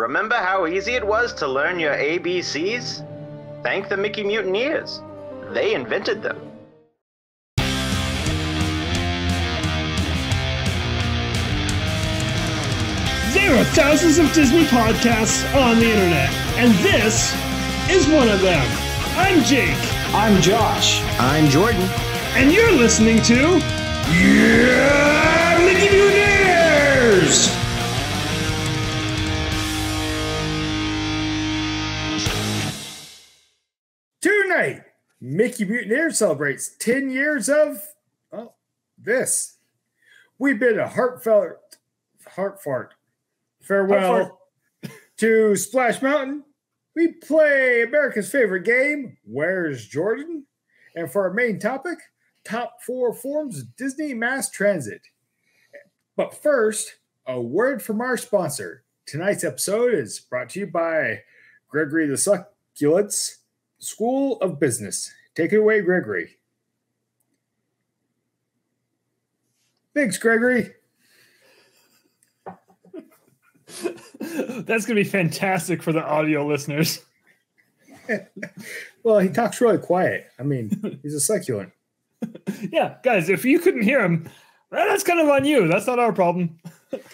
Remember how easy it was to learn your ABCs? Thank the Mickey Mutineers. They invented them. There are thousands of Disney podcasts on the internet, and this is one of them. I'm Jake. I'm Josh. I'm Jordan. And you're listening to Mickey Mutineers! Tonight, Mickey Mutineers celebrates 10 years of, this. We bid a heartfelt farewell to Splash Mountain. We play America's favorite game, Where's Jordan? And for our main topic, top 4 forms of Disney mass transit. But first, a word from our sponsor. Tonight's episode is brought to you by Gregory the Succulent's School of Business. Take it away, Gregory. Thanks, Gregory. That's going to be fantastic for the audio listeners. Well, he talks really quiet. I mean, he's a succulent. Yeah, guys, if you couldn't hear him, that's kind of on you. That's not our problem.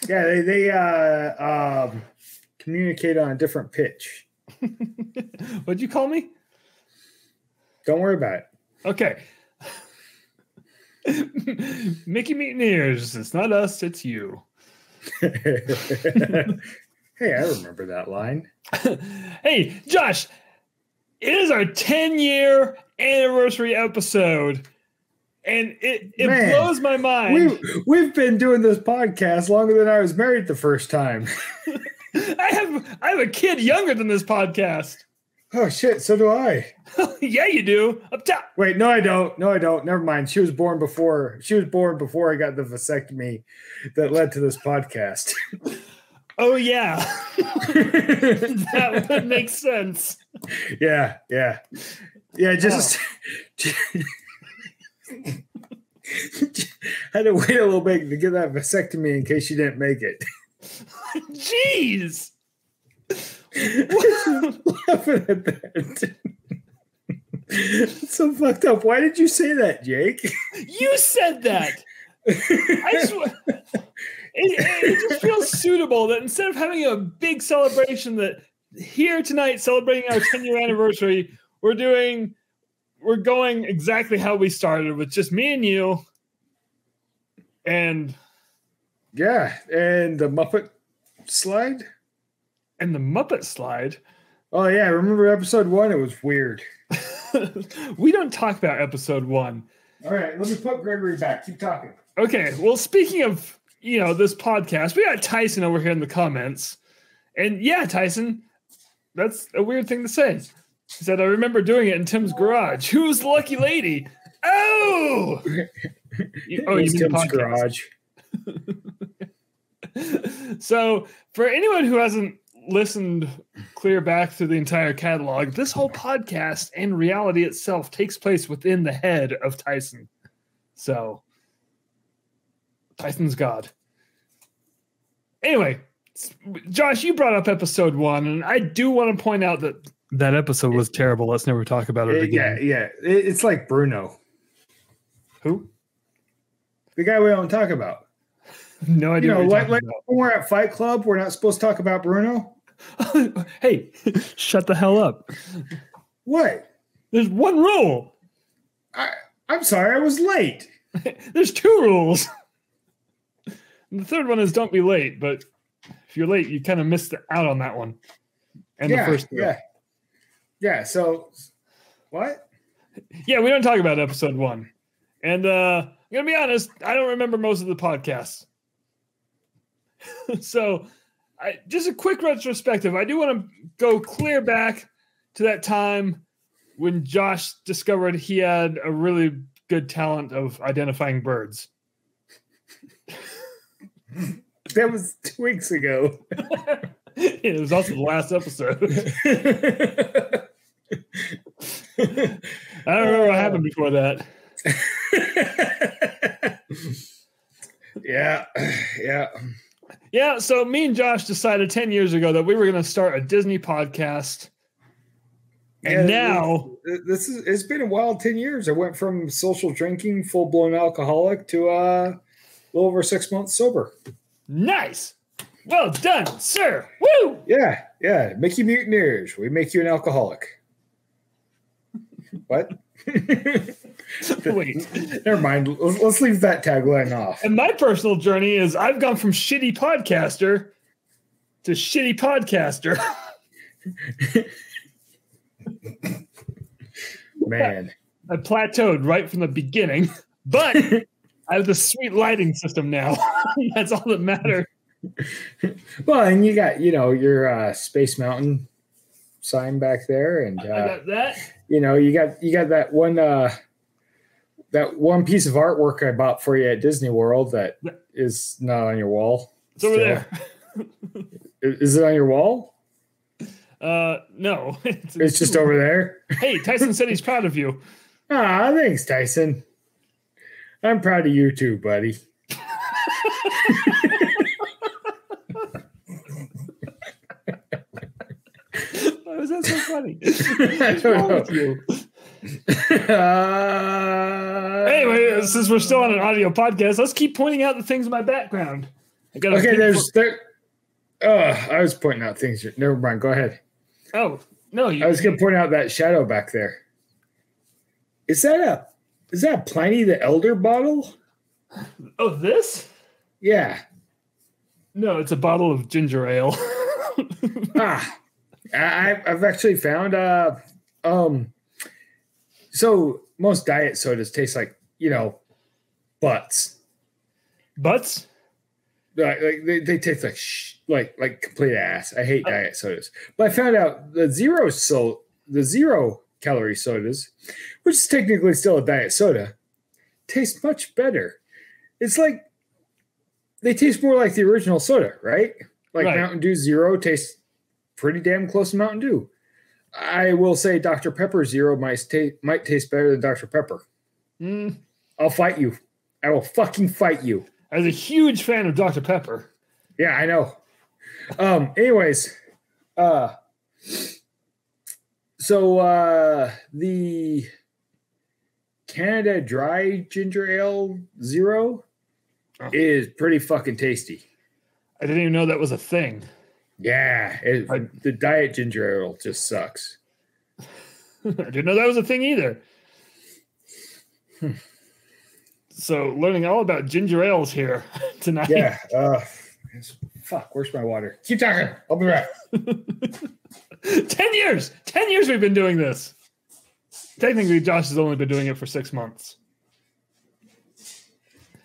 Yeah, they communicate on a different pitch. What'd you call me? Don't worry about it. Okay. Mickey Mutineers. It's not us, it's you. Hey, I remember that line. Hey, Josh, it is our 10-year anniversary episode, and it blows my mind. We've been doing this podcast longer than I was married the first time. I have a kid younger than this podcast. Oh, shit, so do I. Yeah, you do. Up top. Wait, no, I don't. Never mind. She was born before I got the vasectomy that led to this podcast. Oh, yeah. That would make sense. Yeah. Just had to wait a little bit to get that vasectomy in case she didn't make it. Jeez. Laughing at that. It's so fucked up. Why did you say that, Jake? You said that. It just feels suitable that instead of having a big celebration that here tonight celebrating our 10-year anniversary, we're going exactly how we started with just me and you. And yeah, and the Muppet slide. And the Muppet slide. Oh yeah, remember episode 1? It was weird. We don't talk about episode 1. All right, let me put Gregory back. Keep talking. Okay, well, speaking of, this podcast, we got Tyson over here in the comments. And yeah, Tyson, that's a weird thing to say. He said, I remember doing it in Tim's garage. Who's the lucky lady? Oh! You mean Tim's garage. So, for anyone who hasn't listened clear back through the entire catalog, this whole podcast and reality itself takes place within the head of Tyson. So, Tyson's God. Anyway, Josh, you brought up episode 1, and I do want to point out that episode was terrible. Let's never talk about it again. Yeah. It's like Bruno. Who? The guy we don't talk about. No idea. Like when we're at Fight Club, we're not supposed to talk about Bruno. Hey, shut the hell up. What? There's one rule. I'm sorry, I was late. There's 2 rules. And the third one is don't be late, but if you're late, you kind of missed out on that one. And the first 3. Yeah, so what? Yeah, we don't talk about episode 1. And I'm going to be honest, I don't remember most of the podcasts. So, just a quick retrospective. I do want to go clear back to that time when Josh discovered he had a really good talent of identifying birds. That was 2 weeks ago. It was also the last episode. I don't remember what happened before that. Yeah. Yeah, so me and Josh decided 10 years ago that we were going to start a Disney podcast. And now it's been a wild 10 years. I went from social drinking, full-blown alcoholic to a little over 6 months sober. Nice. Well done, sir. Woo! Yeah. Mickey Mutineers. We make you an alcoholic. What? Wait. Never mind. Let's leave that tagline off. And my personal journey is I've gone from shitty podcaster to shitty podcaster. Man. I plateaued right from the beginning, but I have the sweet lighting system now. That's all that matters. Well, and you got, your Space Mountain sign back there, and I got that. You got that one piece of artwork I bought for you at Disney World that is not on your wall. It's over there. Is it on your wall? No. It's just over there. Hey, Tyson said he's proud of you. Ah, thanks, Tyson. I'm proud of you too, buddy. Why was that so funny? I don't know. Anyway, since we're still on an audio podcast, let's keep pointing out the things in my background. I was pointing out things. Never mind. Go ahead. Oh, no. I was going to point out that shadow back there. Is that Pliny the Elder bottle? Oh, this? Yeah. No, it's a bottle of ginger ale. I've actually found so most diet sodas taste like, butts. Butts? Like they taste like complete ass. I hate diet sodas. But I found out the zero calorie sodas, which is technically still a diet soda, taste much better. It's like they taste more like the original soda, right? Like right. Mountain Dew Zero tastes pretty damn close to Mountain Dew. I will say Dr. Pepper Zero might taste better than Dr. Pepper. I'll fight you. I will fucking fight you. I was a huge fan of Dr. Pepper. Yeah, I know. Anyways, so the Canada Dry Ginger Ale Zero is pretty fucking tasty. I didn't even know that was a thing. Yeah, the diet ginger ale just sucks. I didn't know that was a thing either. So learning all about ginger ales here tonight. Yeah. Fuck, where's my water? Keep talking. I'll be back. 10 years. 10 years we've been doing this. Technically, Josh has only been doing it for 6 months.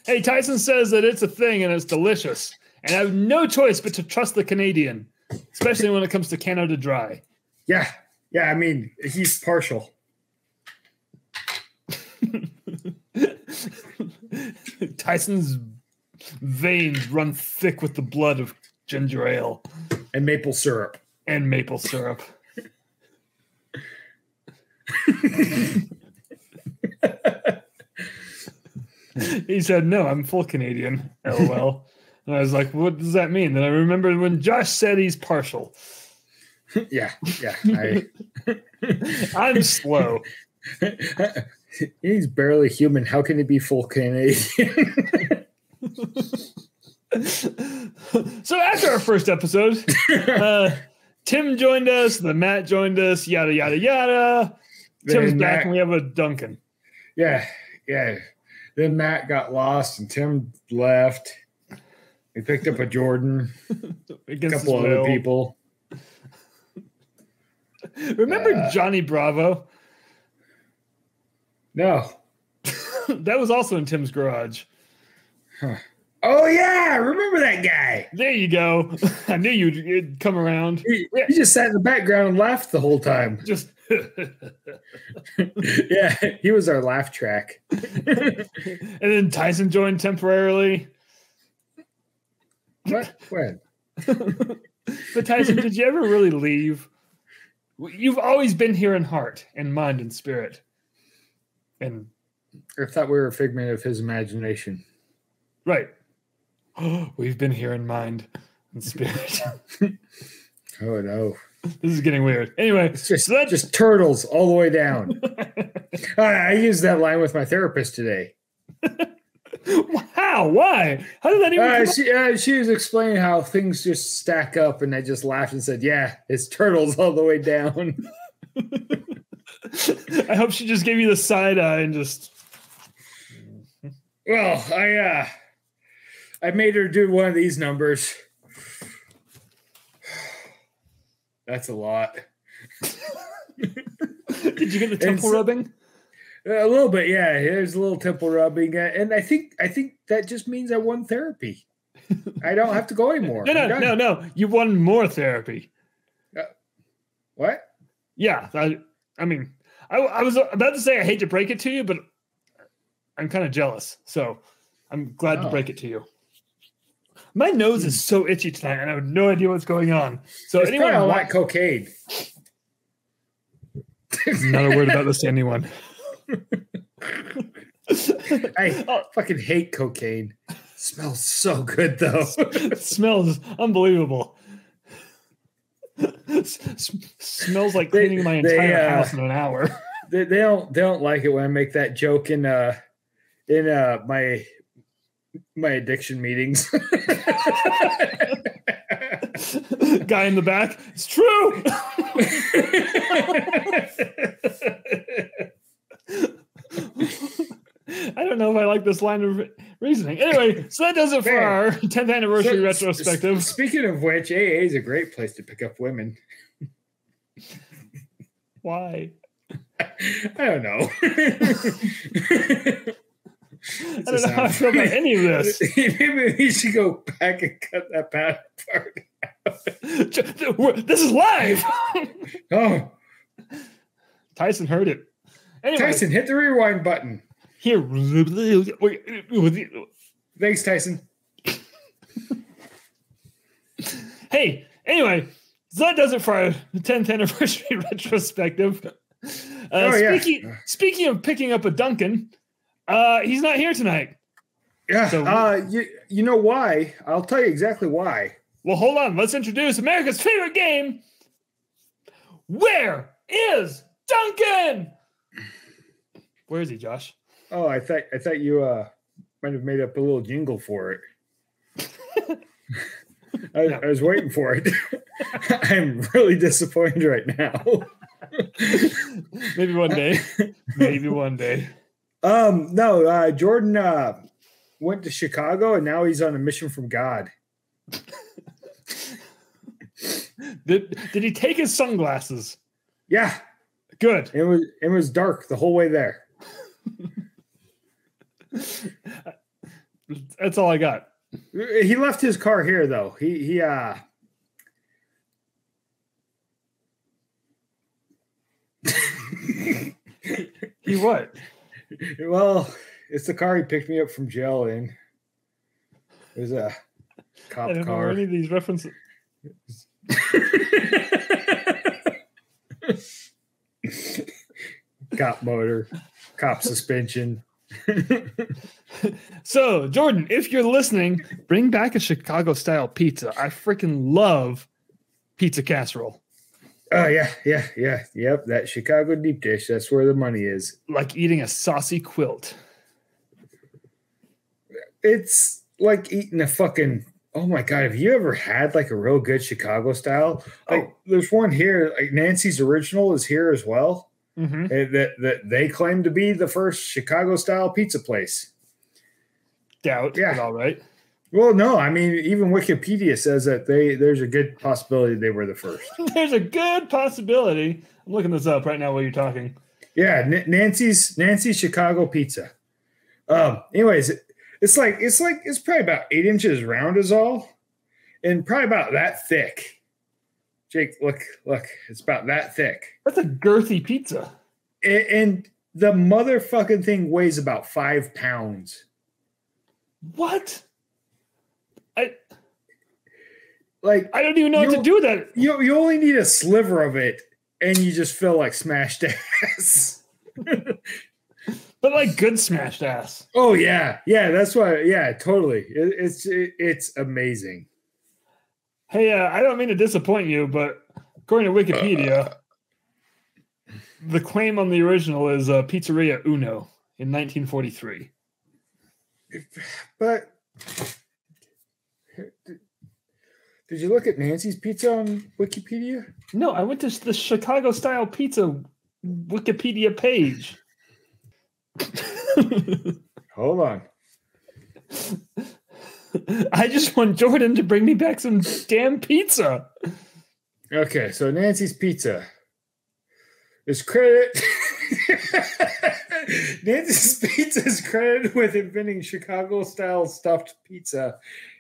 Hey, Tyson says that it's a thing and it's delicious. And I have no choice but to trust the Canadian, especially when it comes to Canada Dry. Yeah. I mean, he's partial. Tyson's veins run thick with the blood of ginger ale. And maple syrup. He said, no, I'm full Canadian. LOL. And I was like, what does that mean? Then I remembered when Josh said he's partial. Yeah. I'm slow. He's barely human. How can he be full Canadian? So after our first episode, Tim joined us, then Matt joined us, yada, yada, yada. Tim's back and we have a Duncan. Yeah. Then Matt got lost and Tim left. We picked up a Jordan, a couple other people. Remember Johnny Bravo? No. That was also in Tim's garage. Huh. Oh, yeah. I remember that guy. There you go. I knew you'd come around. He just sat in the background and laughed the whole time. Just yeah, he was our laugh track. And then Tyson joined temporarily. What? When? But Tyson, did you ever really leave? You've always been here in heart and mind and spirit. And I thought we were a figment of his imagination. Right. We've been here in mind and spirit. Oh no. This is getting weird. Anyway, It's just turtles all the way down. I used that line with my therapist today. How? Why? How did that even she was explaining how things just stack up, and I just laughed and said, yeah, it's turtles all the way down. I hope she just gave you the side eye and just... Well, I made her do one of these numbers. That's a lot. Did you get the temple rubbing? A little bit, yeah. There's a little temple rubbing, and I think that just means I won therapy. I don't have to go anymore. No. You won more therapy. What? Yeah, I mean, I was about to say I hate to break it to you, but I'm kind of jealous. So I'm glad to break it to you. My nose is so itchy tonight, and I have no idea what's going on. So it's anyone probably like cocaine. Not a word about this to anyone. I fucking hate cocaine. Smells so good though. It smells unbelievable. Smells like cleaning my entire house in an hour. They don't like it when I make that joke in my addiction meetings. Guy in the back. It's true. I don't know if I like this line of reasoning. Anyway, so that does it for our 10th anniversary retrospective. Speaking of which, AA is a great place to pick up women. Why? I don't know. I don't know how I feel about any of this. Maybe we should go back and cut that part out. This is live. Oh. Tyson heard it. Anyway, Tyson, hit the rewind button. Here. Thanks, Tyson. Hey, anyway, so that does it for our 10th anniversary retrospective. Speaking of picking up a Duncan, he's not here tonight. Yeah. So, you know why? I'll tell you exactly why. Well, hold on. Let's introduce America's favorite game. Where is Duncan? Where is he, Josh? Oh, I thought you might have made up a little jingle for it. I was waiting for it. I'm really disappointed right now. Maybe one day. Maybe one day. No, Jordan went to Chicago and now he's on a mission from God. Did he take his sunglasses? Yeah. Good. It was dark the whole way there. That's all I got. He left his car here though. He what? Well, it's the car he picked me up from jail in. It was a cop I don't car. know any of these references. Cop motor, cop suspension. So, Jordan, if you're listening, bring back a Chicago-style pizza. I freaking love pizza casserole. Oh, yeah. Yep, that Chicago deep dish, that's where the money is. Like eating a saucy quilt. It's like eating a fucking... Oh, my God. Have you ever had, like, a real good Chicago style? Like, there's one here. Like, Nancy's Original is here as well. Mm-hmm. That they claim to be the first Chicago-style pizza place. Doubt. Yeah. But all right. Well, no. I mean, even Wikipedia says that there's a good possibility they were the first. There's a good possibility. I'm looking this up right now while you're talking. Yeah, Nancy's Chicago pizza. Anyways, it's probably about 8 inches round is all, and probably about that thick. Jake, look, it's about that thick. That's a girthy pizza. And the motherfucking thing weighs about 5 pounds. What? I don't even know what to do with that. You only need a sliver of it, and you just feel like smashed ass. But like good smashed ass. Oh yeah, yeah. That's why. Yeah, totally. It's amazing. Hey, I don't mean to disappoint you, but according to Wikipedia, the claim on the original is Pizzeria Uno in 1943. But did you look at Nancy's Pizza on Wikipedia? No, I went to the Chicago style pizza Wikipedia page. Hold on. I just want Jordan to bring me back some damn pizza. Okay, so Nancy's Pizza is credited. Nancy's Pizza is credited with inventing Chicago-style stuffed pizza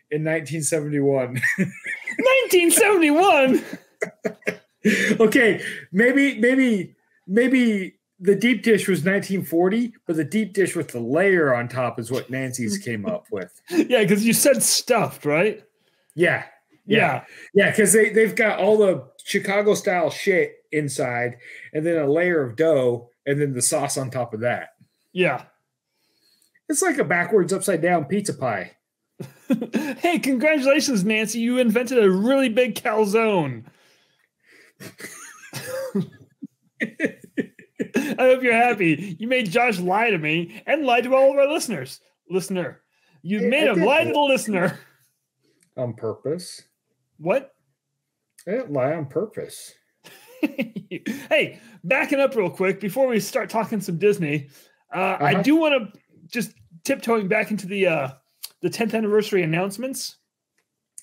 in 1971. 1971. Okay, maybe the deep dish was 1940, but the deep dish with the layer on top is what Nancy's came up with. Yeah, because you said stuffed, right? Yeah, because they've got all the Chicago style shit inside, and then a layer of dough, and then the sauce on top of that. Yeah, it's like a backwards, upside down pizza pie. Hey, congratulations, Nancy! You invented a really big calzone. I hope you're happy. You made Josh lie to me and lie to all of our listeners. You made him lie to the listener. On purpose. What? I didn't lie on purpose. Hey, backing up real quick before we start talking some Disney, I do want to just tiptoeing back into the 10th anniversary announcements.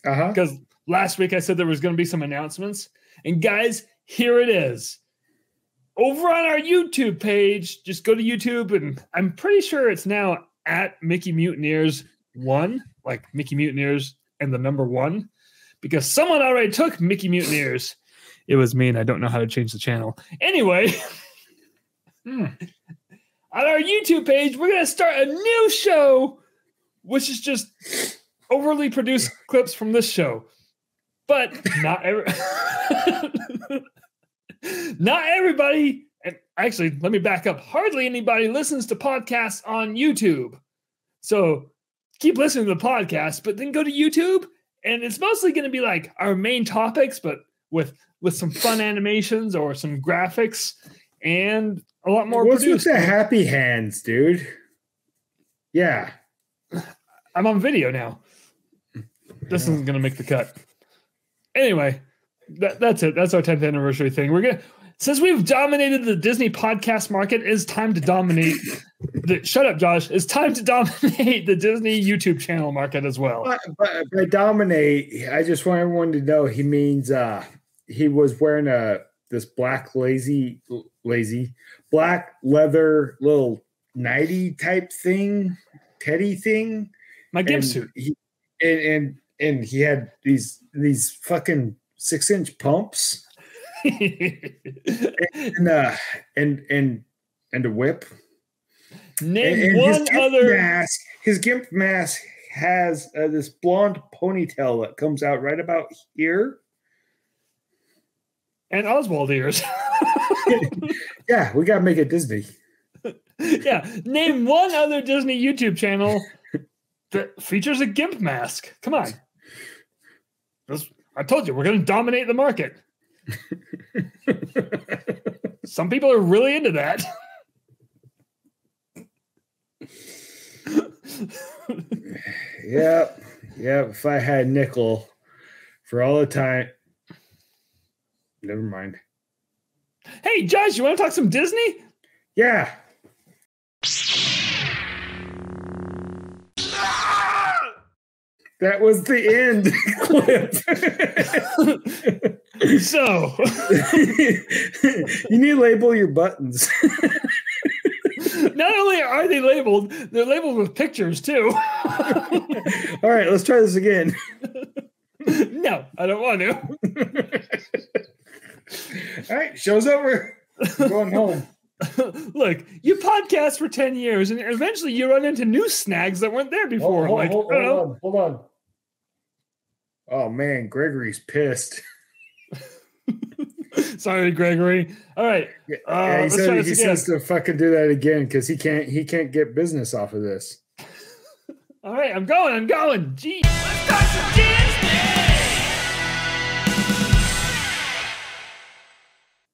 Because last week I said there was going to be some announcements. And guys, here it is. Over on our YouTube page, just go to YouTube, and I'm pretty sure it's now at Mickey Mutineers 1, like Mickey Mutineers and the number 1, because someone already took Mickey Mutineers. It was me, and I don't know how to change the channel. Anyway, on our YouTube page, we're going to start a new show, which is just overly produced clips from this show. But not everybody, and actually, let me back up. Hardly anybody listens to podcasts on YouTube. So keep listening to the podcast, but then go to YouTube, and it's mostly going to be like our main topics, but with some fun animations or some graphics and a lot more. What's with the happy hands, dude? Yeah. I'm on video now. This isn't going to make the cut. Anyway, that's it. That's our 10th anniversary thing. Since we've dominated the Disney podcast market, it's time to dominate. Shut up, Josh. It's time to dominate the Disney YouTube channel market as well. But by dominate, I just want everyone to know he means he was wearing this black black leather little nighty type thing, teddy thing. My gimp suit. And he had these fucking 6-inch pumps. and a whip. Name one other mask. His gimp mask has this blonde ponytail that comes out right about here, and Oswald ears. Yeah, we gotta make it Disney. Yeah, name one other Disney YouTube channel that features a gimp mask. Come on. I told you, we're going to dominate the market. Some people are really into that. Yep. If I had a nickel for all the time. Never mind. Hey, Josh, you want to talk some Disney? Yeah. That was the end clip. So you need to label your buttons. Not only are they labeled, they're labeled with pictures too. All right, let's try this again. No, I don't want to. All right, show's over. I'm going home. Look, you podcast for 10 years, and eventually you run into new snags that weren't there before. Hold on. Oh, man, Gregory's pissed. Sorry, Gregory. All right. He says to fucking do that again because he can't get business off of this. All right, I'm going. Gee, let's talk some Disney.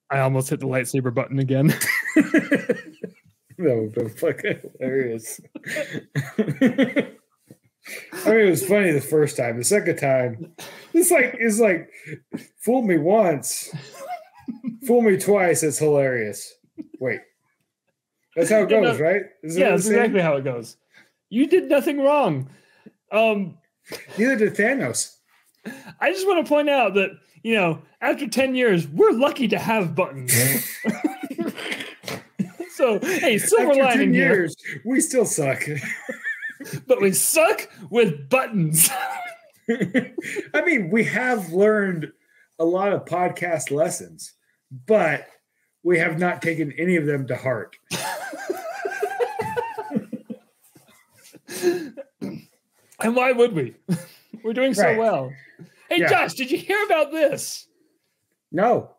I almost hit the lightsaber button again. That would be fucking hilarious. I mean, it was funny the first time. The second time, it's like fool me once, fool me twice. It's hilarious. Wait, that's how it goes, right? That's exactly how it goes. You did nothing wrong. Neither did Thanos. I just want to point out that, after 10 years, we're lucky to have buttons. So, hey, silver after lining 10 here. years, we still suck. But we suck with buttons. I mean, we have learned a lot of podcast lessons, but we have not taken any of them to heart. And why would we? We're doing so well. Hey, Yeah. Josh, did you hear about this? No.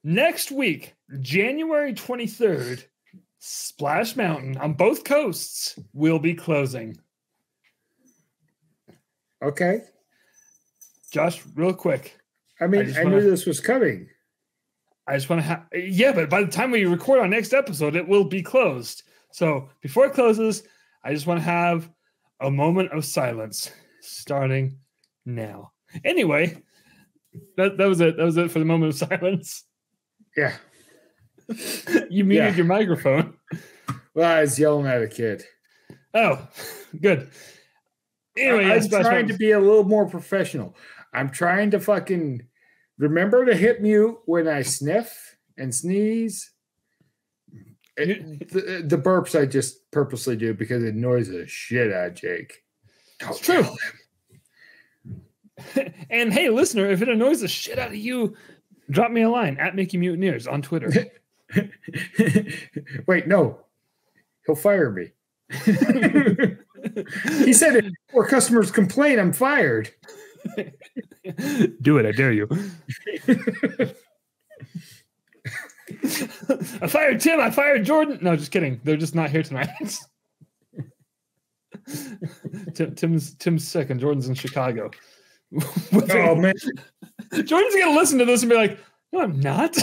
Next week, January 23rd, Splash Mountain on both coasts will be closing. Okay. Josh, real quick. I mean, I knew this was coming. I just want to but by the time we record our next episode, it will be closed. So before it closes, I just want to have a moment of silence starting now. Anyway, that was it. That was it for the moment of silence. Yeah. You muted your microphone. Well, I was yelling at a kid. Oh, good. Anyway, I'm trying to be a little more professional. I'm trying to fucking remember to hit mute when I sniff and sneeze. The burps I just purposely do because it annoys the shit out of Jake. It's true. And hey, listener, if it annoys the shit out of you, drop me a line at Mickey Mutineers on Twitter. Wait, no. He'll fire me. He said if more customers complain, I'm fired. Do it, I dare you. I fired Tim, I fired Jordan. No, just kidding. They're just not here tonight. Tim's sick and Jordan's in Chicago. Oh man. Jordan's gonna listen to this and be like, no, I'm not.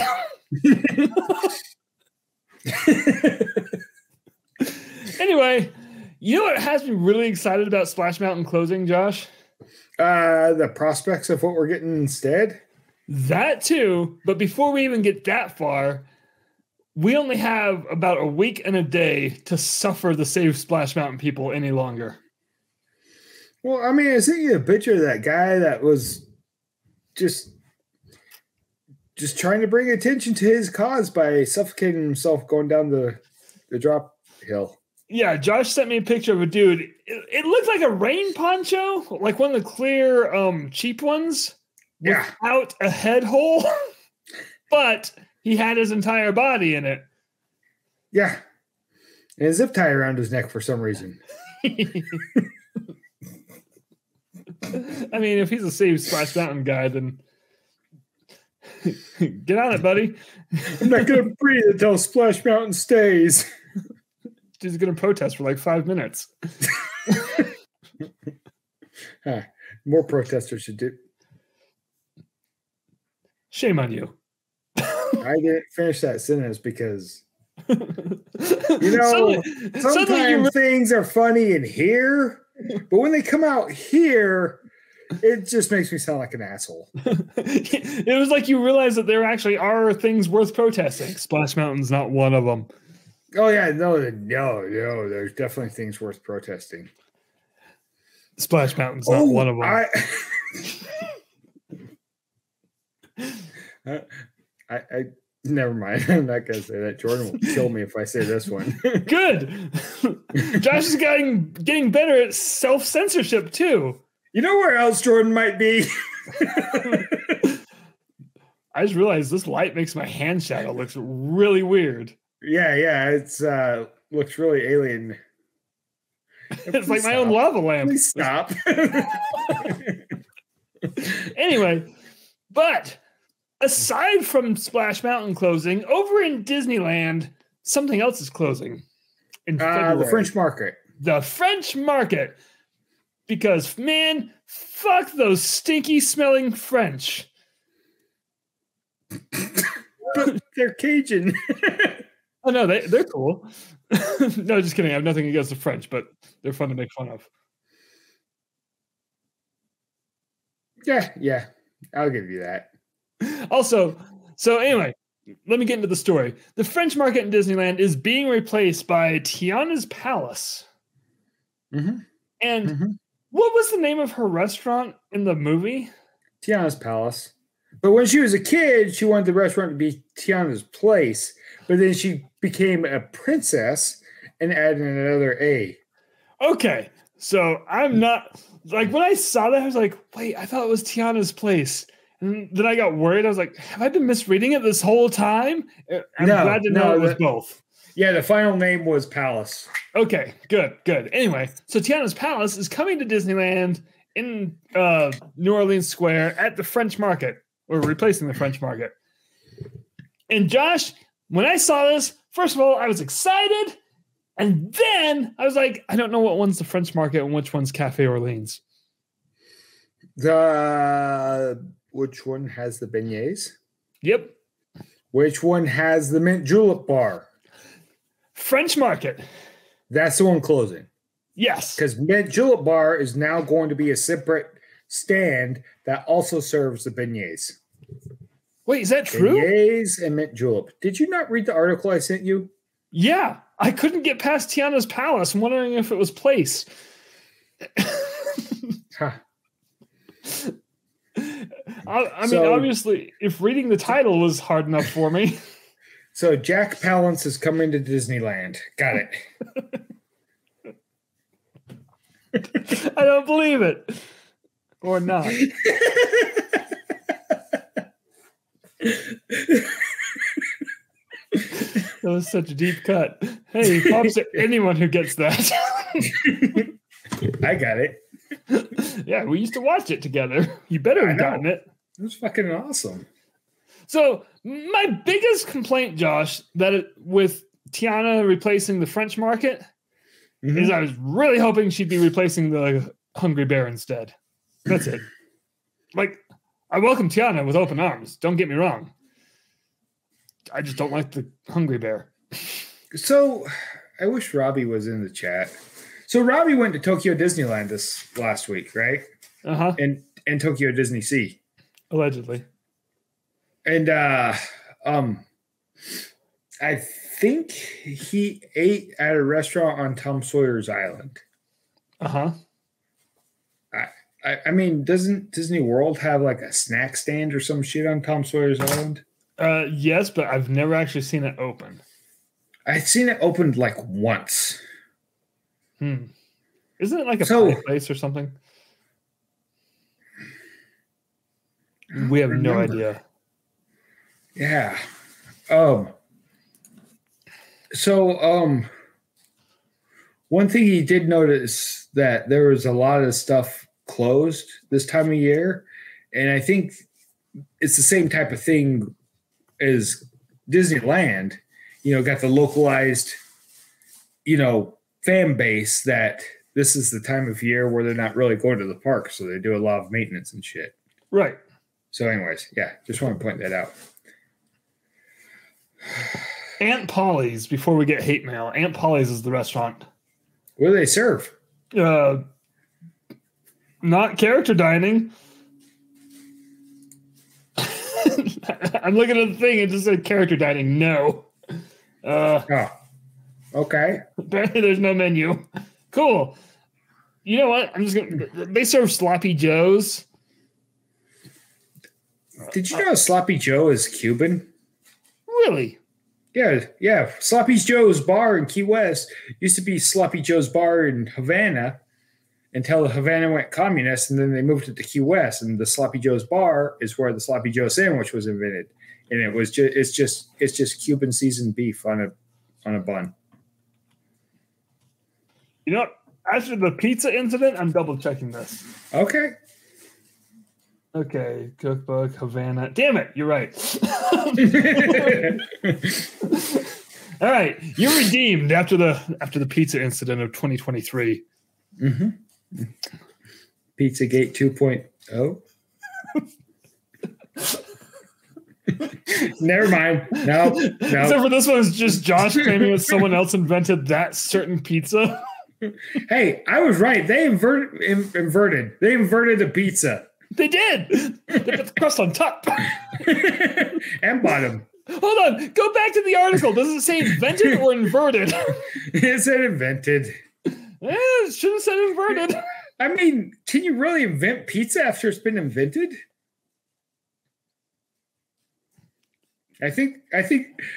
Anyway, you know what has me really excited about Splash Mountain closing, Josh? The prospects of what we're getting instead. That too, but before we even get that far, we only have about a week and a day to suffer the Save Splash Mountain people any longer. Well, I mean, I sent you a picture of that guy that was just trying to bring attention to his cause by suffocating himself going down the drop hill. Yeah, Josh sent me a picture of a dude. It looked like a rain poncho, like one of the clear, cheap ones. Yeah. Without a head hole, but he had his entire body in it. Yeah. And a zip tie around his neck for some reason. I mean, if he's a Save Splash Mountain guy, then get on it, buddy. I'm not going to breathe until Splash Mountain stays. He's going to protest for like 5 minutes. More protesters should do. Shame on you. I didn't finish that sentence because, sometimes things are funny in here, but when they come out here, it just makes me sound like an asshole. It was like you realized that there actually are things worth protesting. Splash Mountain's not one of them. Oh, yeah. No. There's definitely things worth protesting. Splash Mountain's not one of them. I never mind. I'm not gonna say that. Jordan will kill me if I say this one. Good. Josh is getting better at self-censorship too. You know where else Jordan might be? I just realized this light makes my hand shadow looks really weird. Yeah. It's looks really alien. It's like my own lava lamp. Please stop. Anyway, but aside from Splash Mountain closing, over in Disneyland, something else is closing in February. The French Market. The French Market. Because, man, fuck those stinky smelling French. They're Cajun. Oh, no, they're cool. No, just kidding. I have nothing against the French, but they're fun to make fun of. Yeah. I'll give you that. Also, so anyway, let me get into the story. The French Market in Disneyland is being replaced by Tiana's Palace. Mm-hmm. And what was the name of her restaurant in the movie? Tiana's Palace. But when she was a kid, she wanted the restaurant to be Tiana's Place. But then she became a princess and added another A. Okay, so I'm not... Like, when I saw that, I was like, wait, I thought it was Tiana's Place. And then I got worried. I was like, have I been misreading it this whole time? I'm glad to know it was both. Yeah, the final name was Palace. Okay, good. Anyway, so Tiana's Palace is coming to Disneyland in New Orleans Square at the French Market. Or replacing the French Market. And Josh, when I saw this, first of all, I was excited. And then I was like, I don't know what one's the French Market and which one's Cafe Orleans. Which one has the beignets? Yep. Which one has the mint julep bar? French Market. That's the one closing. Yes. Because mint julep bar is now going to be a separate stand that also serves the beignets. Wait, is that true? Beignets and mint julep. Did you not read the article I sent you? Yeah. I couldn't get past Tiana's Palace. I'm wondering if it was Place. Huh. I mean, obviously, if reading the title was hard enough for me. So Jack Palance is coming to Disneyland. Got it. I don't believe it. Or not. That was such a deep cut. Hey, props to anyone who gets that. I got it. Yeah, we used to watch it together. You better have gotten it. It was fucking awesome. So my biggest complaint, Josh, with Tiana replacing the French Market is I was really hoping she'd be replacing the Hungry Bear instead. That's it. Like, I welcome Tiana with open arms. Don't get me wrong. I just don't like the Hungry Bear. So, I wish Robbie was in the chat. So, Robbie went to Tokyo Disneyland this last week, right? Uh-huh. And Tokyo Disney Sea. Allegedly. And I think he ate at a restaurant on Tom Sawyer's Island. Uh-huh. I mean, doesn't Disney World have like a snack stand or some shit on Tom Sawyer's Island? Yes, but I've never actually seen it open. I've seen it opened like once. Isn't it like a pie place or something? We have no idea. Yeah. One thing he did notice that there was a lot of stuff closed this time of year, and I think it's the same type of thing as Disneyland. You know, got the localized, fan base that this is the time of year where they're not really going to the park, so they do a lot of maintenance and shit. Right. So, anyways, yeah, just want to point that out. Aunt Polly's, before we get hate mail, Aunt Polly's is the restaurant. What do they serve? Not character dining. I'm looking at the thing, it just said character dining. No. Okay. Apparently there's no menu. Cool. You know what? They serve sloppy joes. Did you know Sloppy Joe is Cuban? Really? Yeah. Sloppy Joe's bar in Key West used to be Sloppy Joe's bar in Havana until Havana went communist, and then they moved it to Key West, and the Sloppy Joe's bar is where the Sloppy Joe sandwich was invented, and it's just Cuban seasoned beef on a bun. You know, after the pizza incident, I'm double checking this. Okay. Okay, cookbook, Havana. Damn it, you're right. All right, you're redeemed after the pizza incident of 2023. Mm-hmm. Pizzagate 2.0. Never mind. No. Except for this one is just Josh claiming that someone else invented that certain pizza. Hey, I was right. They inverted. They inverted the pizza. They did. They put the crust on top and bottom. Hold on. Go back to the article. Does it say invented or inverted? It said invented. It should have said inverted. I mean, can you really invent pizza after it's been invented? I think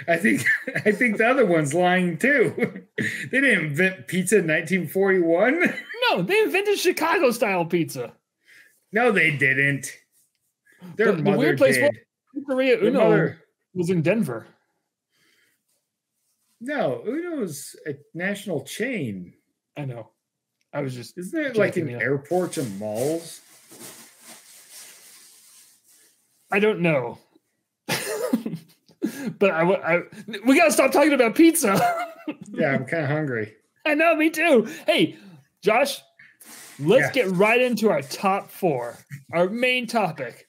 the other one's lying too. They didn't invent pizza in 1941. No, they invented Chicago-style pizza. No, they didn't. Their the mother weird place did. Pizzeria Uno was in Denver. No, Uno's a national chain. I know. I was just Isn't it like in airports and malls? I don't know. But we gotta stop talking about pizza. Yeah, I'm kind of hungry. I know, me too. Hey, Josh, let's get right into our top 4, our main topic.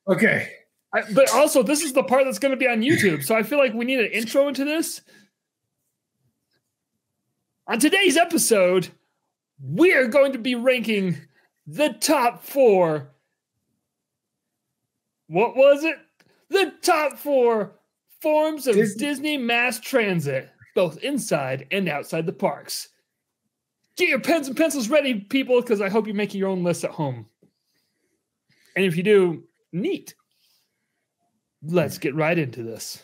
Okay. But also, this is the part that's going to be on YouTube, so I feel like we need an intro into this. On today's episode, we are going to be ranking the top 4. What was it? The top 4 forms of Disney mass transit, both inside and outside the parks. Get your pens and pencils ready, people, because I hope you're making your own list at home. And if you do, neat. Let's get right into this.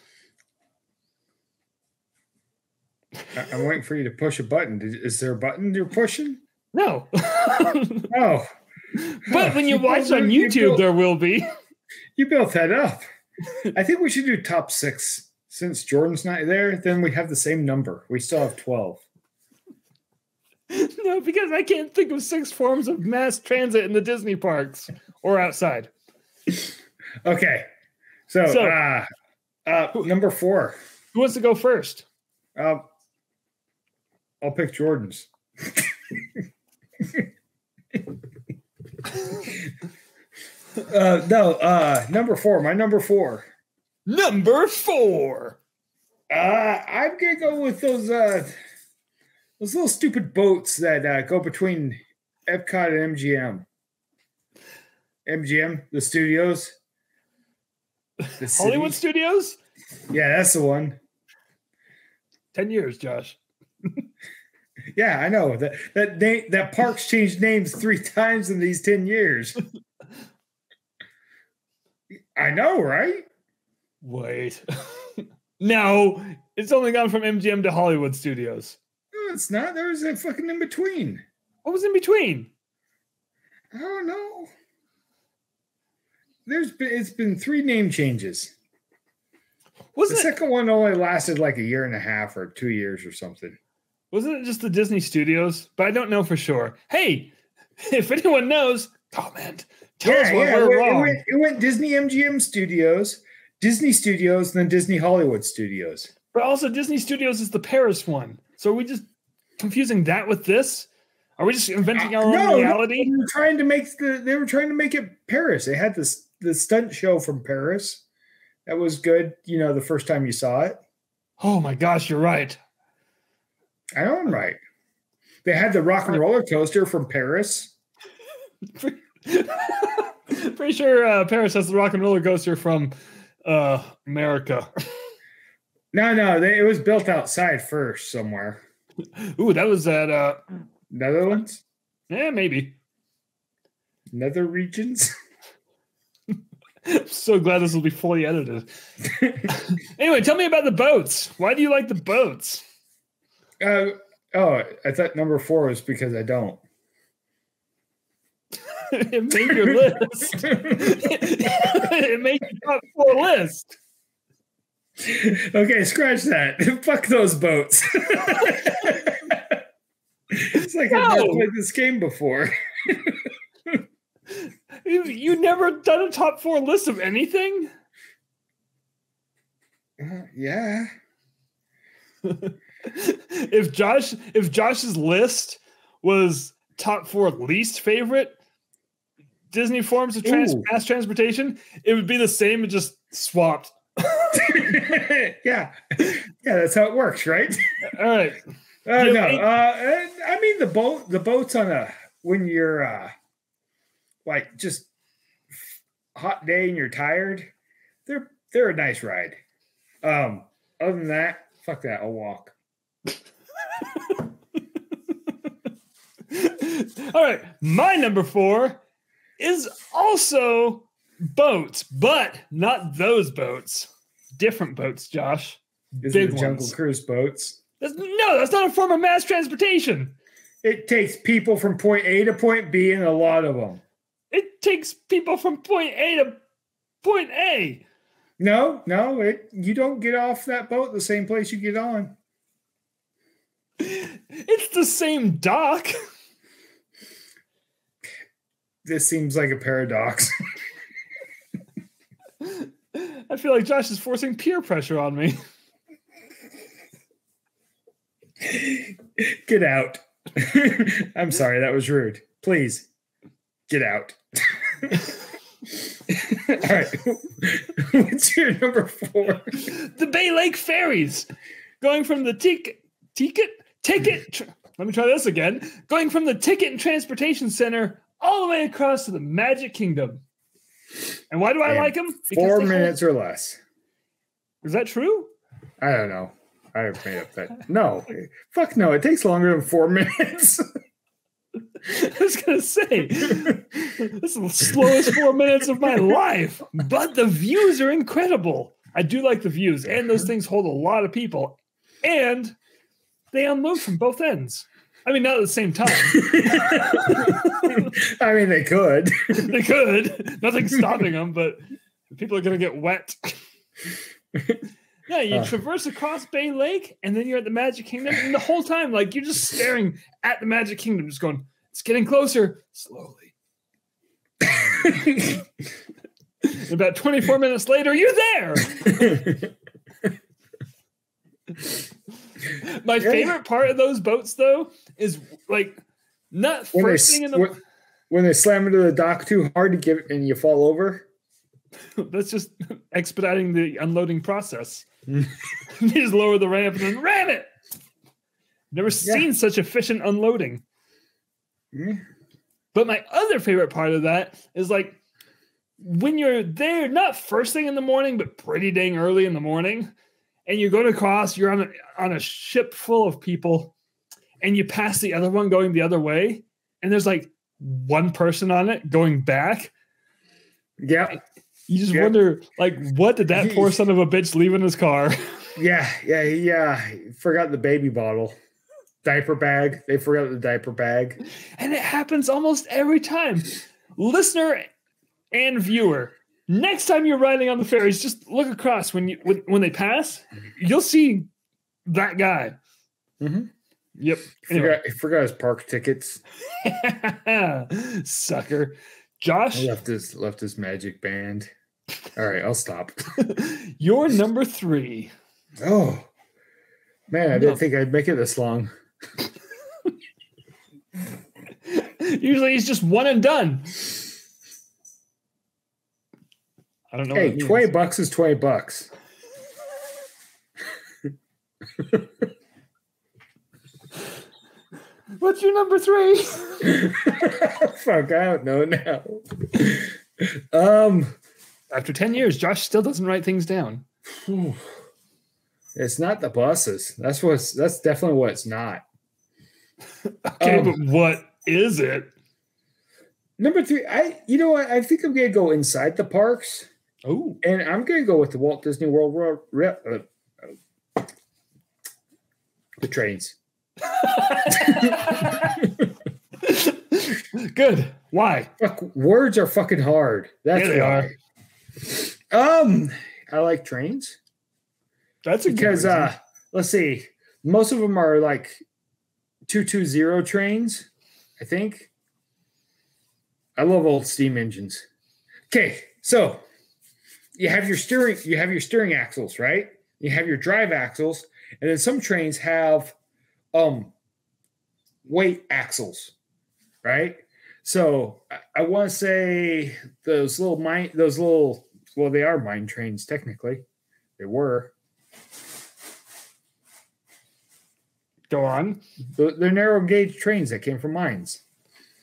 I'm waiting for you to push a button. Is there a button you're pushing? No. Oh. But when you watch on YouTube, there will be. You built that up. I think we should do top 6. Since Jordan's not there, then we have the same number. We still have 12. No, because I can't think of 6 forms of mass transit in the Disney parks or outside. Okay. So number 4. Who wants to go first? I'll pick Jordan's. Number 4. My number 4. Number 4. I'm gonna go with those little stupid boats that go between Epcot and MGM. MGM, the studios. The Hollywood Studios? Yeah, that's the one. 10 years, Josh. Yeah, I know. That park's changed names 3 times in these 10 years. I know, right? Wait. No, it's only gone from MGM to Hollywood Studios. No, it's not. There was a fucking in between. What was in between? I don't know. It's been 3 name changes. The second one only lasted like a year and a half or 2 years or something. Wasn't it just the Disney Studios? But I don't know for sure. Hey, if anyone knows, comment. Tell us what we're wrong. It went Disney MGM Studios, Disney Studios, and then Disney Hollywood Studios. But also Disney Studios is the Paris one. So are we just confusing that with this? Are we just inventing our own reality? No, they were trying to make it Paris. They had the stunt show from Paris. That was good, the first time you saw it. Oh my gosh, you're right. I know I'm right. They had the rock and roller coaster from Paris. Pretty sure Paris has the rock and roller coaster from America. No, it was built outside first somewhere. Ooh, that was at Netherlands? Yeah, maybe. Nether regions? I'm so glad this will be fully edited. Anyway, tell me about the boats. Why do you like the boats? I thought number 4 was because I don't. It made your list. It made your top 4 list. Okay, scratch that. Fuck those boats. It's like I've never played this game before. You never done a top 4 list of anything? Yeah. If Josh's list was top 4 least favorite Disney forms of mass transportation, it would be the same and just swapped. Yeah, that's how it works, right? All right. No, I mean the boats on when you're like just hot day and you're tired, they're a nice ride. Other than that, fuck that, I'll walk. All right, my number 4 is also boats, but not those boats. Different boats, Josh. Is it Jungle Cruise boats? That's not a form of mass transportation. It takes people from point A to point B and a lot of them. It takes people from point A to point A. No, you don't get off that boat the same place you get on. It's the same dock. This seems like a paradox. I feel like Josh is forcing peer pressure on me. Get out. I'm sorry, that was rude. Please, get out. All right. What's your number 4? The Bay Lake ferries. Going from the ticket. Let me try this again. Going from the Ticket and Transportation Center all the way across to the Magic Kingdom. And why do I like them? 4 minutes or less. Is that true? I don't know. I have made up that. No. Fuck no. It takes longer than 4 minutes. I was going to say, this is the slowest 4 minutes of my life. But the views are incredible. I do like the views. And those things hold a lot of people. And they unload from both ends. I mean, not at the same time. I mean, they could. They could. Nothing's stopping them, but people are going to get wet. Yeah, you traverse across Bay Lake, and then you're at the Magic Kingdom, and the whole time, like, you're just staring at the Magic Kingdom, just going, it's getting closer, slowly. About 24 minutes later, you're there! My favorite part of those boats, though, is, like, not first thing in the... When they slam into the dock too hard to get and you fall over? That's just expediting the unloading process. You just lower the ramp and then ram it. Never seen such efficient unloading. Yeah. But my other favorite part of that is like when you're there, not first thing in the morning, but pretty dang early in the morning, and you're going across, you're on a ship full of people, and you pass the other one going the other way, and there's like one person on it going back. Yeah. You just wonder, like, what did that poor son of a bitch leave in his car? Yeah. He forgot the baby bottle. Diaper bag. They forgot the diaper bag. And it happens almost every time. Listener and viewer, next time you're riding on the ferries, just look across when they pass. You'll see that guy. Mm-hmm. Yep. Anyway. He forgot his park tickets. Sucker. Josh left his magic band. All right, I'll stop. You're number 3. Oh man, I didn't think I'd make it this long. Usually he's just one and done. I don't know. Hey, $20 is $20. What's your number 3? Fuck, I don't know now. After 10 years, Josh still doesn't write things down. It's not the buses. That's definitely what it's not. Okay, but what is it? Number 3, you know what? I think I'm gonna go inside the parks. Oh, and I'm gonna go with the Walt Disney World the trains. Good. Why? Fuck, words are fucking hard. That's they why. are. I like trains. That's because let's see, most of them are like 220 trains, I think. I love old steam engines. Okay, so you have your steering axles, right? You have your drive axles, and then some trains have weight axles, right? So I want to say well, they are mine trains technically. They were. Go on. They're narrow gauge trains that came from mines.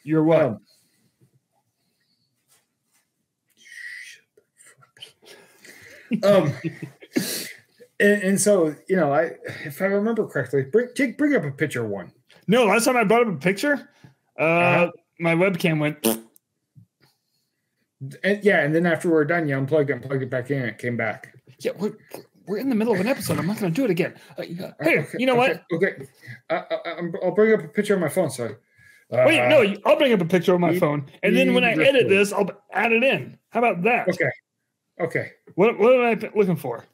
You're what? And so, if I remember correctly, bring up a picture of one. No, last time I brought up a picture, my webcam went. And then after we're done, you unplugged it and plugged it back in, and it came back. Yeah, we're in the middle of an episode. I'm not going to do it again. Hey, you know what? Okay. I'll bring up a picture on my phone. Sorry. Wait, no, I'll bring up a picture on my phone, and then when I edit this, I'll add it in. How about that? Okay. What am I looking for?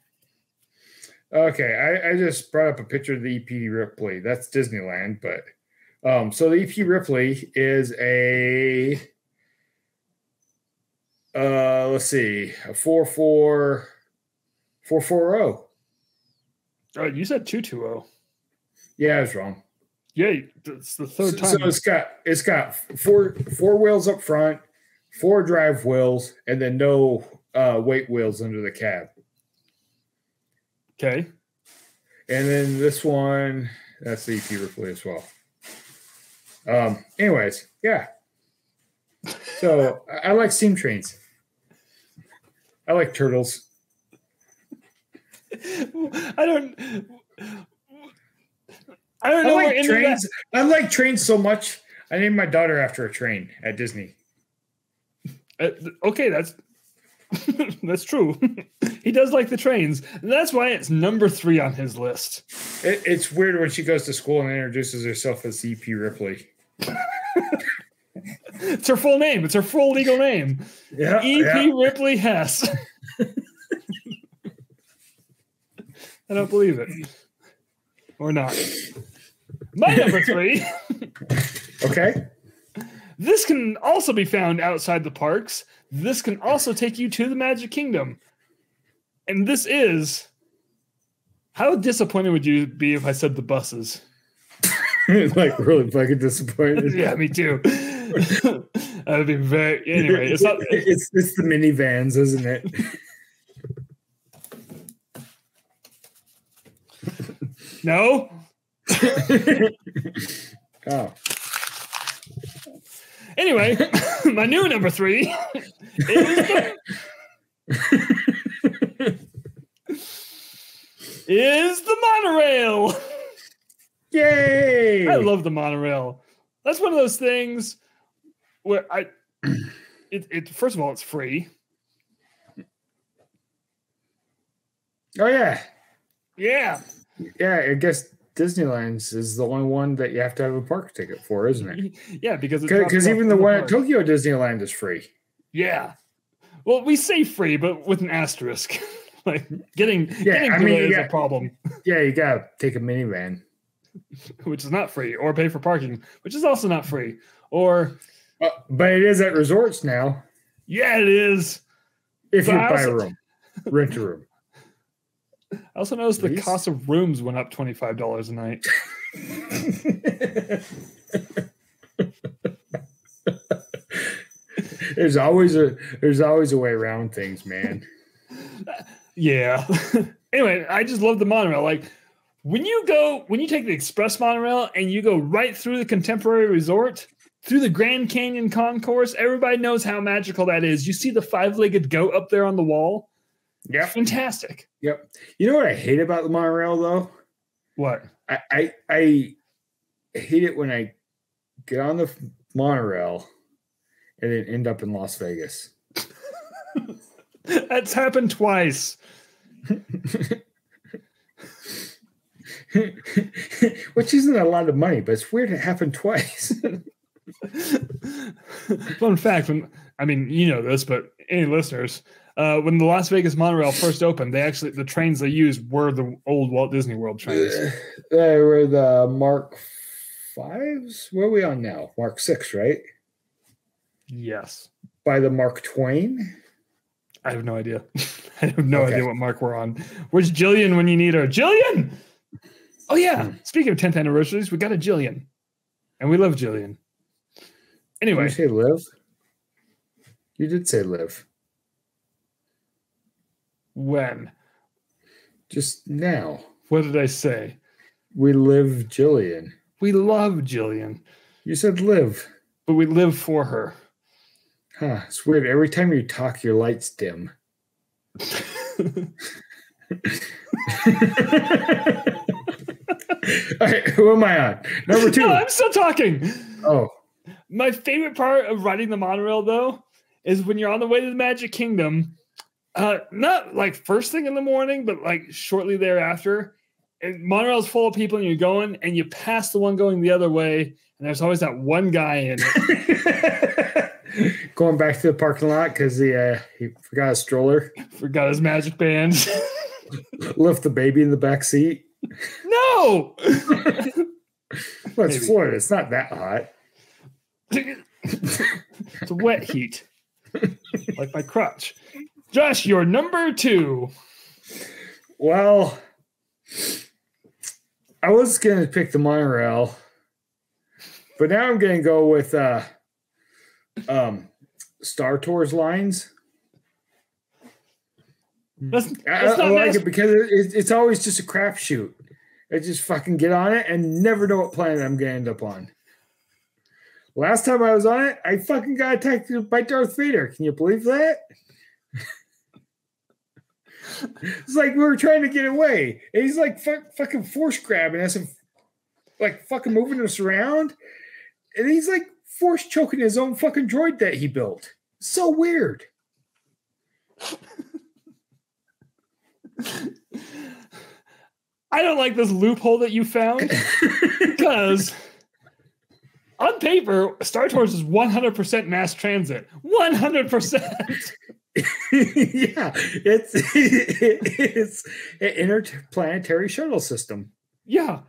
Okay, I just brought up a picture of the EP Ripley. That's Disneyland, but so the EP Ripley is a let's see, a 440. Oh, you said 220. Yeah, I was wrong. Yeah, it's the third time. So it's got four wheels up front, 4 drive wheels, and then no weight wheels under the cab. Okay. And then this one, that's the EP Ripley as well. Anyways, yeah. So I like steam trains. I like turtles. I don't know. I like trains. I like trains so much. I named my daughter after a train at Disney. Okay, that's true. He does like the trains. That's why it's number 3 on his list. It's weird when she goes to school and introduces herself as EP Ripley. It's her full name. It's her full legal name. Yeah, EP Ripley Hess. I don't believe it. Or not. My number 3. Okay. This can also be found outside the parks. This can also take you to the Magic Kingdom. And this is... How disappointed would you be if I said the buses? Like really fucking disappointed. Yeah, me too. That would be very... Anyway, it's not... It's the minivans, isn't it? No? Oh. Anyway, my new number 3 is the monorail. Yay! I love the monorail. That's one of those things where it first of all, it's free. Oh yeah. Yeah. Yeah, I guess Disneyland's is the only one that you have to have a park ticket for, isn't it? Yeah, because even the one at Tokyo Disneyland is free. Yeah. Well, we say free, but with an asterisk. Like getting is a problem. Yeah, you gotta take a minivan, which is not free, or pay for parking, which is also not free. Or, but it is at resorts now. Yeah, it is. If you buy a room, rent a room. I also noticed the cost of rooms went up $25 a night. There's always a way around things, man. Yeah. Anyway, I just love the monorail. Like when you take the express monorail and you go right through the Contemporary Resort, through the Grand Canyon Concourse, everybody knows how magical that is. You see the 5-legged goat up there on the wall. Yeah, fantastic. Yep. You know what I hate about the monorail though? What? I hate it when I get on the monorail and then end up in Las Vegas. That's happened twice. Which isn't a lot of money, but it's weird it happened twice. Fun fact, you know this, but any listeners, when the Las Vegas monorail first opened, the trains they used were the old Walt Disney World trains. They were the Mark 5s. What are we on now? Mark 6, right? Yes. By the Mark Twain? I have no idea. I have no idea what mark we're on. Where's Jillian when you need her? Jillian! Oh, yeah. Speaking of 10th anniversaries, we got a Jillian. And we love Jillian. Anyway. Did you say live? You did say live. When? Just now. What did I say? We live Jillian. We love Jillian. You said live. But we live for her. Huh. It's weird. Every time you talk, your lights dim. All right, who am I on? Number 2. No, I'm still talking. Oh. My favorite part of riding the monorail, though, is when you're on the way to the Magic Kingdom, not like first thing in the morning, but like shortly thereafter. And monorail's full of people and you're going, and you pass the one going the other way, and there's always that one guy in it. Going back to the parking lot because he forgot his stroller. Forgot his magic band. Left the baby in the back seat. No! Well, it's Florida. It's not that hot. It's a wet heat. Like my crotch. Josh, you're number 2. Well, I was going to pick the monorail, but now I'm going to go with Star Tours lines. That's I like it because it's always just a crapshoot. I just fucking get on it and never know what planet I'm going to end up on. Last time I was on it, I fucking got attacked by Darth Vader. Can you believe that? It's like we were trying to get away. And he's like fucking force grabbing us and like fucking moving us around. And he's like force choking his own fucking droid that he built. So weird. I don't like this loophole that you found because on paper, Star Tours is 100% mass transit. 100%. Yeah, it's an interplanetary shuttle system. Yeah.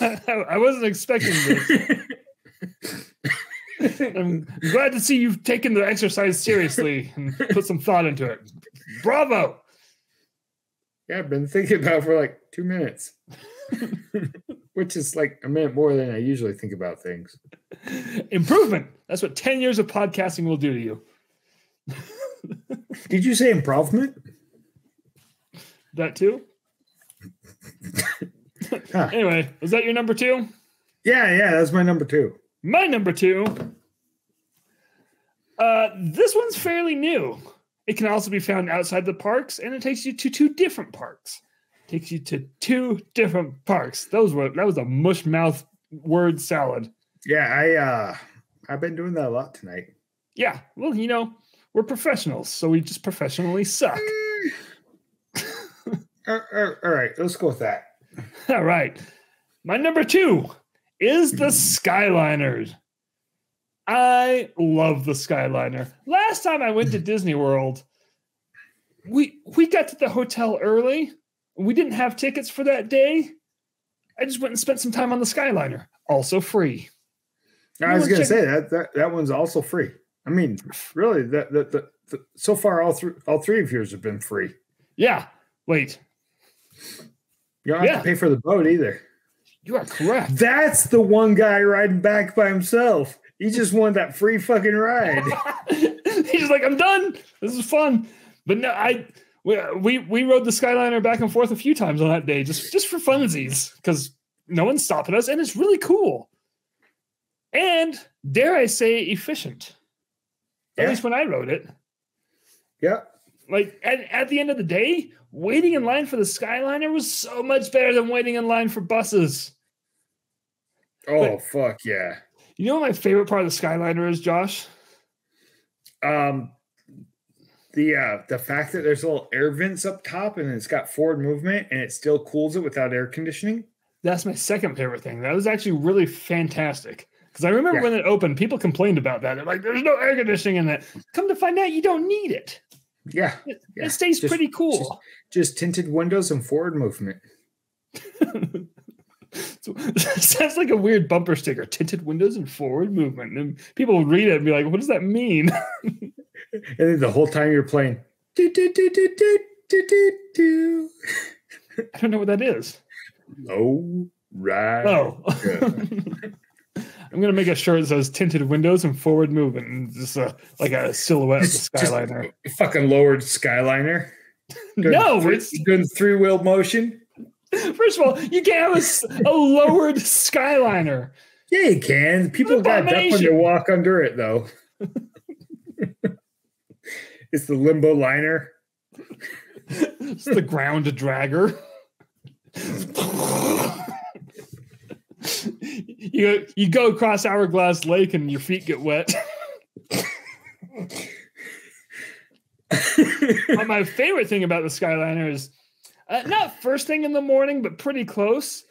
I wasn't expecting this. I'm glad to see you've taken the exercise seriously and put some thought into it. Bravo. Yeah, I've been thinking about it for like 2 minutes, which is like a minute more than I usually think about things. Improvement. That's what 10 years of podcasting will do to you. Did you say improvement? That too? Huh. Anyway, was that your number 2? Yeah, that's my number 2. My number 2. This one's fairly new. It can also be found outside the parks, and it takes you to 2 different parks. It takes you to 2 different parks. That was a mush mouth word salad. Yeah, I've been doing that a lot tonight. Yeah, well, we're professionals, so we just professionally suck. All right, let's go with that. All right. My number 2 is the Skyliners. I love the Skyliner. Last time I went to Disney World, we got to the hotel early. We didn't have tickets for that day. I just went and spent some time on the Skyliner. Also free. I was going to say that one's also free. I mean, really, so far all three of yours have been free. Yeah. Wait. You don't have to pay for the boat either. You are correct. That's the one guy riding back by himself. He just wanted that free fucking ride. He's like, I'm done. This is fun. But no, we rode the Skyliner back and forth a few times on that day, just for funsies, because no one's stopping us, and it's really cool. And dare I say, efficient. At least when I rode it. Yeah. Like at the end of the day, waiting in line for the Skyliner was so much better than waiting in line for buses. Oh, fuck yeah. You know what my favorite part of the Skyliner is, Josh? The fact that there's little air vents up top and it's got forward movement and it still cools it without air conditioning. That's my second favorite thing. That was actually really fantastic. Because I remember when it opened, people complained about that. They're like, there's no air conditioning in it. Come to find out, you don't need it. Yeah. It stays pretty cool. Just tinted windows and forward movement. So, sounds like a weird bumper sticker. Tinted windows and forward movement. And people would read it and be like, what does that mean? And then the whole time you're playing. Do, do, do, do, do, do, do, do. I don't know what that is. Oh, right. Oh. I'm going to make a shirt that says tinted windows and forward movement. And just like a silhouette of the Skyliner. Just fucking lowered Skyliner. No, it's doing 3-wheel motion. First of all, you can't have a lowered Skyliner. Yeah, you can. People got that when you walk under it, though. It's the limbo liner. It's the ground dragger. You go across Hourglass Lake and your feet get wet. My favorite thing about the Skyliner is not first thing in the morning, but pretty close.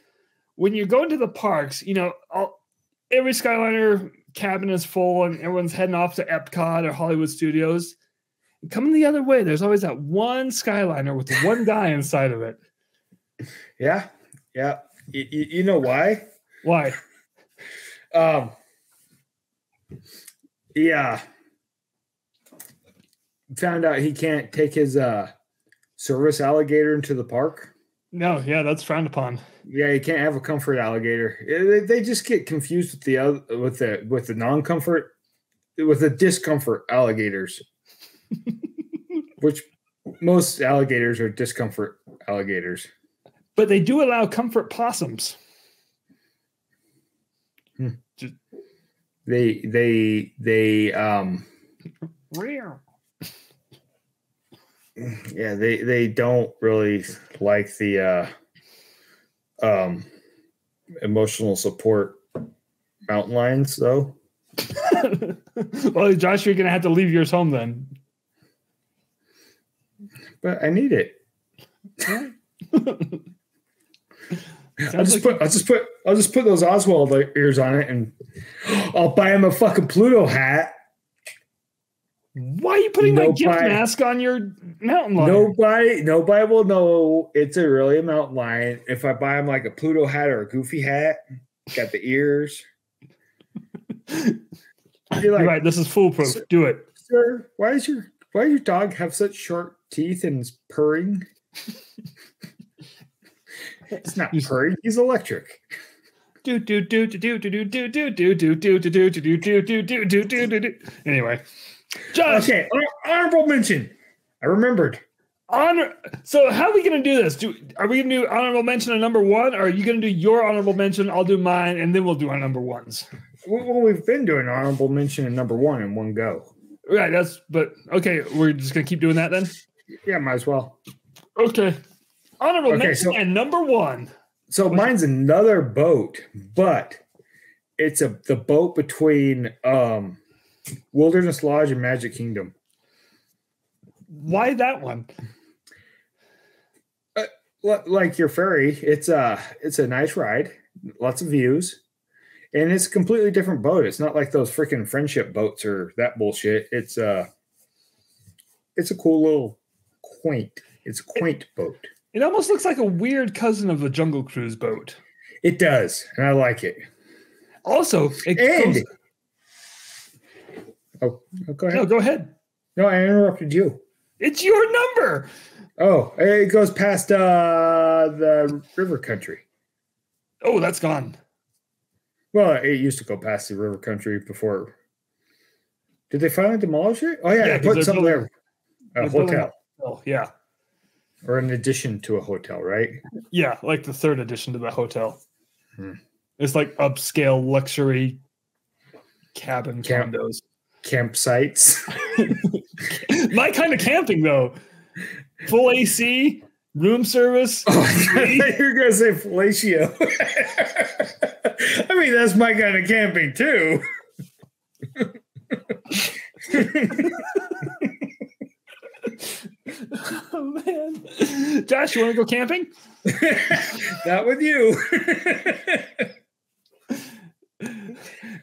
When you go into the parks, every Skyliner cabin is full and everyone's heading off to Epcot or Hollywood Studios. And coming the other way, there's always that one Skyliner with the one guy inside of it. Yeah. You know why? Why? Yeah. Found out he can't take his service alligator into the park. No, yeah, that's frowned upon. Yeah, you can't have a comfort alligator. They just get confused with the non-comfort, with the discomfort alligators, which most alligators are discomfort alligators. But they do allow comfort possums. They Rare. Yeah, they don't really like the emotional support mountain lions, though. Well, Josh, you're gonna have to leave yours home then. But I need it. I'll just put those Oswald ears on it, and I'll buy him a fucking Pluto hat. Why are you putting my gift mask on your mountain lion? Nobody will know it's really a mountain lion if I buy him like a Pluto hat or a Goofy hat. Got the ears. You're like, right, this is foolproof. Do it, sir. Why does your dog have such sharp teeth and is purring? It's not purring. He's electric. Anyway. Josh. Okay, honorable mention. I remembered. So how are we going to do this? Are we going to do honorable mention on number one, or are you going to do your honorable mention? I'll do mine, and then we'll do our number ones. Well, we've been doing honorable mention and number one in one go. Right. Okay. We're just going to keep doing that then. Yeah, might as well. Okay. Honorable mention and number one. So mine's another boat, but it's the boat between Wilderness Lodge and Magic Kingdom. Why that one? Like your ferry, it's a nice ride, lots of views, and it's a completely different boat. It's not like those freaking friendship boats or that bullshit. It's a cool little quaint boat. It almost looks like a weird cousin of the Jungle Cruise boat. It does, and I like it. Also, go ahead. No, go ahead. No, I interrupted you. It's your number. Oh, it goes past the river country. Oh, that's gone. Well, it used to go past the river country before. Did they finally demolish it? Oh, yeah, they put something there. A hotel. Yeah. Or an addition to a hotel, right? Yeah, like the third addition to the hotel. It's like upscale luxury condos. Campsites. My kind of camping, though. Full AC, room service. Oh, I thought you were going to say fellatio. I mean, that's my kind of camping, too. Oh, man. Josh, you want to go camping? Not with you.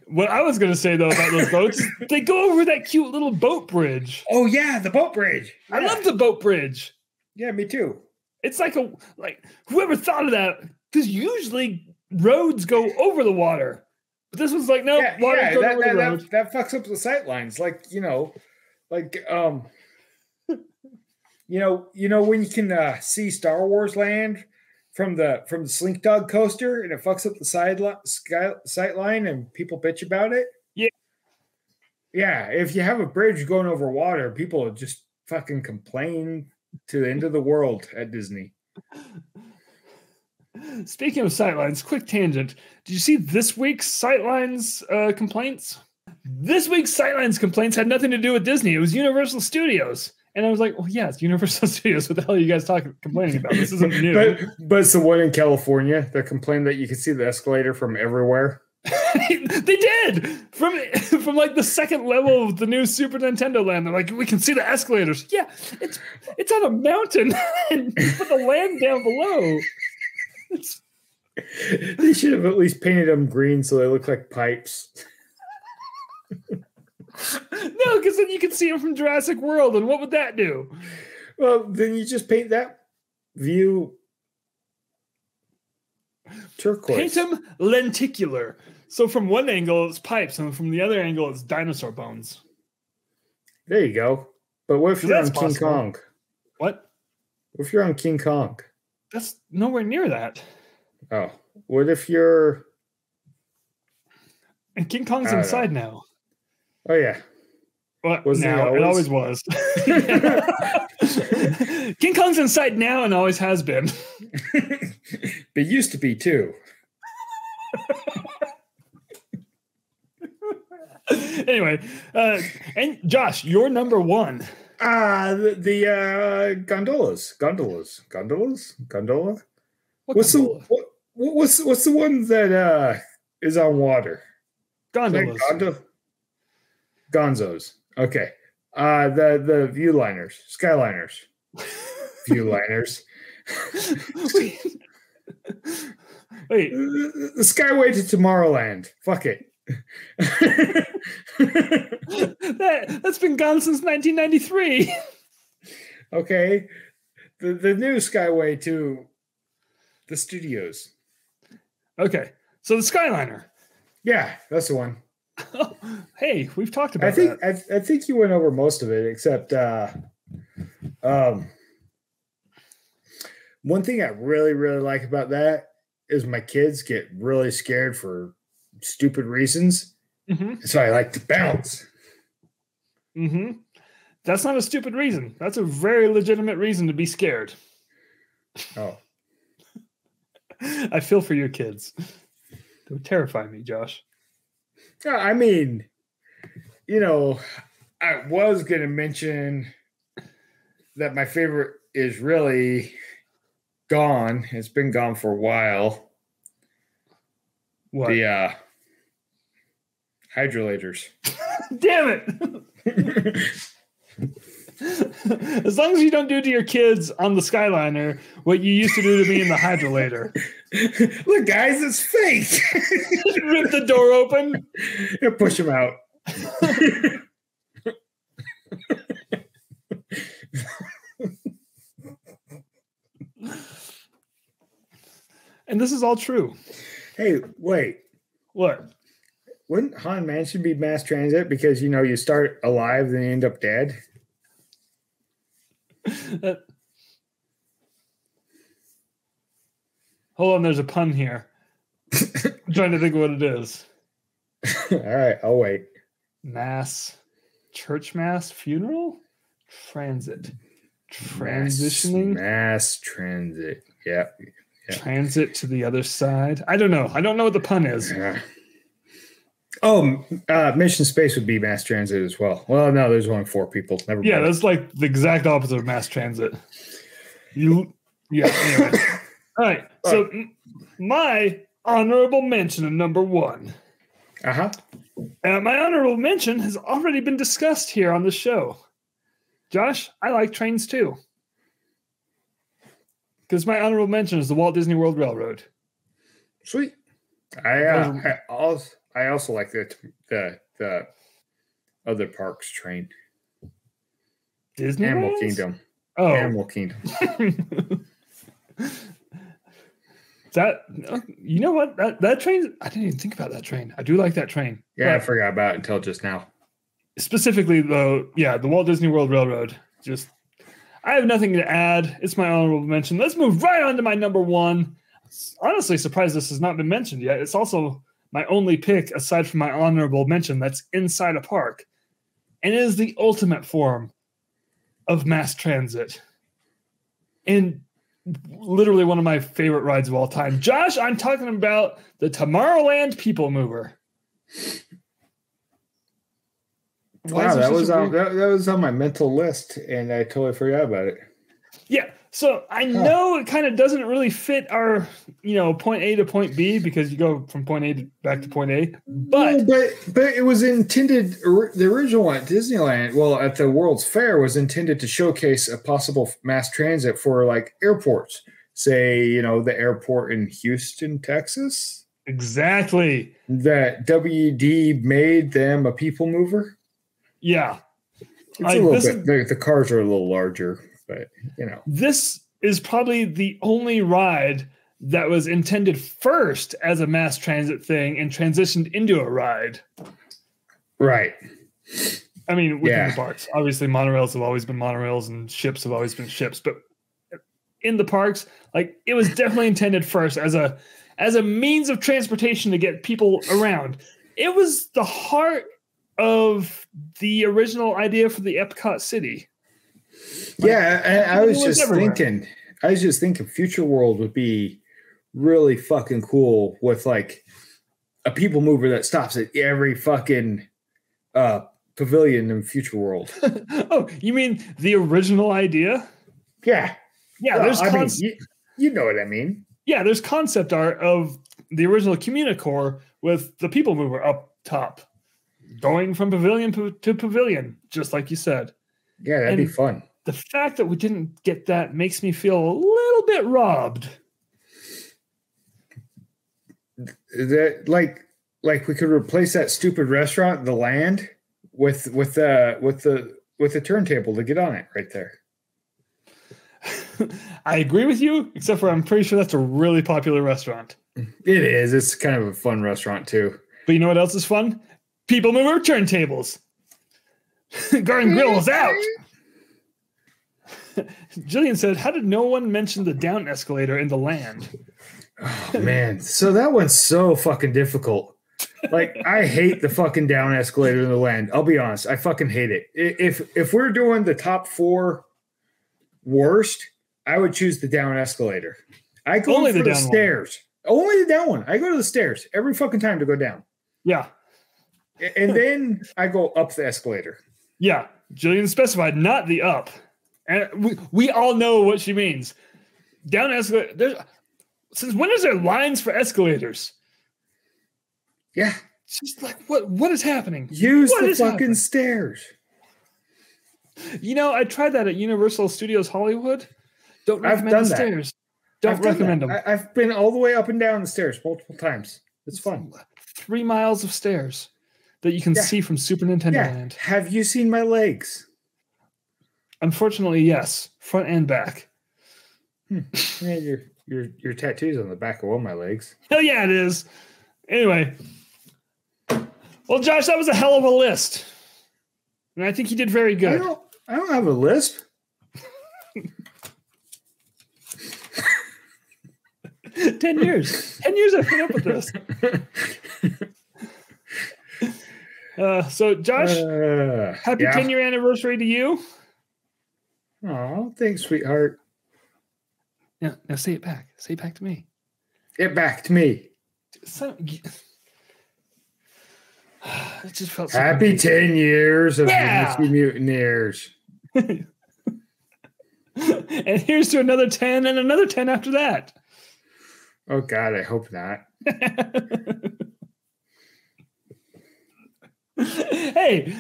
What I was going to say, though, about those boats, they go over that cute little boat bridge. Oh, yeah, the boat bridge. Yeah. I love the boat bridge. Yeah, me too. It's like whoever thought of that, because usually roads go over the water. But this was like, no, water's going over the road. That fucks up the sight lines. Like, when you can see Star Wars Land from the Slink Dog coaster, and it fucks up the sight line, and people bitch about it. Yeah, yeah. If you have a bridge going over water, people just fucking complain to the end of the world at Disney. Speaking of sightlines, quick tangent. Did you see this week's sightlines complaints? This week's sightlines complaints had nothing to do with Disney. It was Universal Studios. And I was like, well, yeah, it's Universal Studios. What the hell are you guys complaining about? This isn't new. But it's the one in California that complained that you could see the escalator from everywhere. They did! From like the second level of the new Super Nintendo Land. They're like, we can see the escalators. Yeah, it's on a mountain. And you put the land down below. They should have at least painted them green so they look like pipes. No, because then you can see them from Jurassic World, and what would that do? Well, then you just paint that view turquoise. Paint them lenticular. So from one angle it's pipes, and from the other angle it's dinosaur bones. There you go. But what if you're on King Kong? What? What if you're on King Kong? That's nowhere near that. Oh, what if you're... And King Kong's inside now. Oh, yeah. Well, now, it always was. King Kong's inside now and always has been. It used to be, too. Anyway, and Josh, you're number one. The gondolas. Gondola? What's the one that is on water? Gondolas. Gonzos. Okay. The viewliners. Skyliners. Viewliners. Wait. The Skyway to Tomorrowland. Fuck it. That's been gone since 1993. Okay. The new Skyway to the studios. Okay. So the Skyliner. Yeah, that's the one. Oh, hey, we've talked about that. I think you went over most of it, except one thing I really, really like about that is my kids get really scared for stupid reasons. Mm-hmm. So I like to bounce. Mm-hmm. That's not a stupid reason. That's a very legitimate reason to be scared. Oh. I feel for your kids. They would terrify me, Josh. I mean, I was going to mention that my favorite is really gone. It's been gone for a while. What? The hydrolators. Damn it! As long as you don't do to your kids on the Skyliner what you used to do to me in the hydrolator. Look, guys, it's fake. Rip the door open and push him out. And this is all true. Hey, wait. What? Wouldn't Haunted Mansion be mass transit because, you start alive then you end up dead? Hold on, there's a pun here. I'm trying to think of what it is. All right, I'll wait. Church mass, funeral, transit, transitioning, mass transit. Yeah. Transit to the other side. I don't know what the pun is. Mission Space would be mass transit as well. Well, no, there's only 4 people. Never mind. Yeah, that's like the exact opposite of mass transit. Anyway. All right. So my honorable mention of number 1. Uh-huh. My honorable mention has already been discussed here on the show. Josh, I like trains too. Because my honorable mention is the Walt Disney World Railroad. Sweet. I also like the other parks train. Disney Animal World? Kingdom. Oh. Animal Kingdom. You know what? That train, I didn't even think about that train. I do like that train. Yeah, I forgot about it until just now. Specifically, though, the Walt Disney World Railroad. I have nothing to add. It's my honorable mention. Let's move right on to my number one. Honestly, surprised this has not been mentioned yet. It's also my only pick, aside from my honorable mention, that's inside a park. And it is the ultimate form of mass transit. And literally one of my favorite rides of all time. Josh, I'm talking about the Tomorrowland People Mover. Wow, that was on my mental list, and I totally forgot about it. Yeah, so I know it kind of doesn't really fit our, point A to point B because you go from point A back to point A. But it was intended. The original one at Disneyland, well, at the World's Fair, was intended to showcase a possible mass transit for like airports. Say, the airport in Houston, Texas. Exactly. That WD made them a people mover. Yeah. It's a little bit. The cars are a little larger, but This is probably the only ride that was intended first as a mass transit thing and transitioned into a ride. Right. I mean, within the parks. Obviously, monorails have always been monorails and ships have always been ships, but in the parks, like it was definitely intended first as a means of transportation to get people around. It was the heart of the original idea for the Epcot city. I was just thinking Future World would be really fucking cool with like a people mover that stops at every fucking pavilion in Future World. Oh, you mean the original idea? Yeah. Yeah, there's you know what I mean. Yeah, there's concept art of the original Communicore with the people mover up top, going from pavilion to pavilion, just like you said. Yeah, that'd be fun. The fact that we didn't get that makes me feel a little bit robbed. That like we could replace that stupid restaurant, the Land, with the turntable to get on it right there. I agree with you, except for I'm pretty sure that's a really popular restaurant. It is. It's kind of a fun restaurant too. But you know what else is fun? People mover turntables. Garden Grill is out. Jillian said, how did no one mention the down escalator in the Land? Oh, man. So that one's so fucking difficult. Like, I hate the fucking down escalator in the Land. I'll be honest. I fucking hate it. If we're doing the top 4 worst, I would choose the down escalator. I go for the stairs. Only the down one. I go to the stairs every fucking time to go down. Yeah. And then I go up the escalator. Yeah. Jillian specified, not the up. And we all know what she means. Down escalator. Since when is there lines for escalators? Yeah. It's just like, what is happening? Use the fucking stairs. I tried that at Universal Studios Hollywood. Don't recommend the stairs. Don't recommend them. I've been all the way up and down the stairs multiple times. It's fun. 3 miles of stairs that you can see from Super Nintendo Land. Have you seen my legs? Unfortunately, yes. Front and back. Yeah, your tattoo's on the back of one of my legs. Hell yeah, it is. Anyway. Well, Josh, that was a hell of a list. And I think you did very good. I don't have a lisp. 10 years. 10 years I've put up with this. So, Josh, happy 10-year anniversary to you. Oh, thanks, sweetheart. Yeah, now say it back. Say it back to me. It back to me. It just felt so happy good. 10 years of Mickey Mutineers. And here's to another 10 and another 10 after that. Oh, God, I hope not. Hey,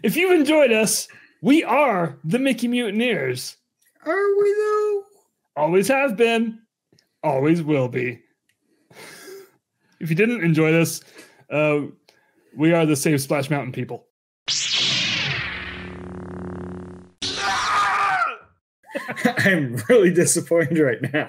if you've enjoyed us, we are the Mickey Mutineers. Are we, though? Always have been. Always will be. If you didn't enjoy this, we are the Save Splash Mountain people. I'm really disappointed right now.